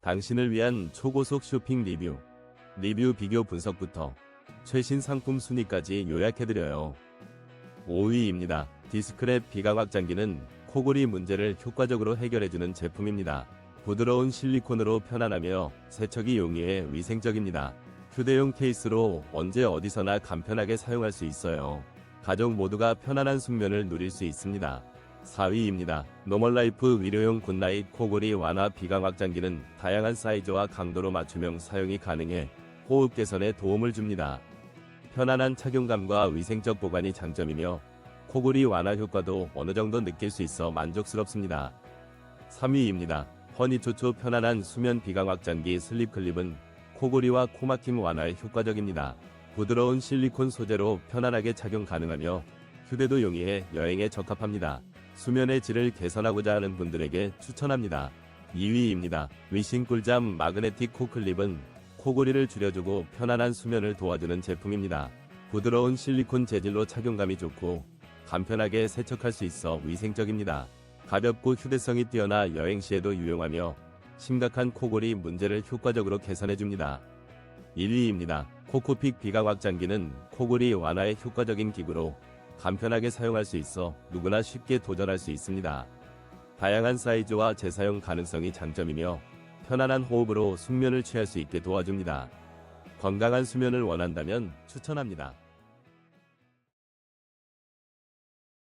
당신을 위한 초고속 쇼핑 리뷰 비교 분석부터 최신 상품 순위까지 요약해드려요. 5위입니다. 디스크랩 비강 확장기는 코골이 문제를 효과적으로 해결해주는 제품입니다. 부드러운 실리콘으로 편안하며 세척이 용이해 위생적입니다. 휴대용 케이스로 언제 어디서나 간편하게 사용할 수 있어요. 가족 모두가 편안한 숙면을 누릴 수 있습니다. 4위입니다. 노멀라이프 위료용 굿나잇 코골이 완화 비강 확장기는 다양한 사이즈와 강도로 맞춤형 사용이 가능해 호흡 개선에 도움을 줍니다. 편안한 착용감과 위생적 보관이 장점이며 코골이 완화 효과도 어느 정도 느낄 수 있어 만족스럽습니다. 3위입니다. 허니초초 편안한 수면 비강 확장기 슬립 클립은 코골이와 코막힘 완화에 효과적입니다. 부드러운 실리콘 소재로 편안하게 착용 가능하며 휴대도 용이해 여행에 적합합니다. 수면의 질을 개선하고자 하는 분들에게 추천합니다. 2위입니다. 위싱 꿀잠 마그네틱 코클립은 코골이를 줄여주고 편안한 수면을 도와주는 제품입니다. 부드러운 실리콘 재질로 착용감이 좋고 간편하게 세척할 수 있어 위생적입니다. 가볍고 휴대성이 뛰어나 여행 시에도 유용하며 심각한 코골이 문제를 효과적으로 개선해줍니다. 1위입니다. 코코픽 비강 확장기는 코골이 완화에 효과적인 기구로 간편하게 사용할 수 있어 누구나 쉽게 도전할 수 있습니다. 다양한 사이즈와 재사용 가능성이 장점이며 편안한 호흡으로 숙면을 취할 수 있게 도와줍니다. 건강한 수면을 원한다면 추천합니다.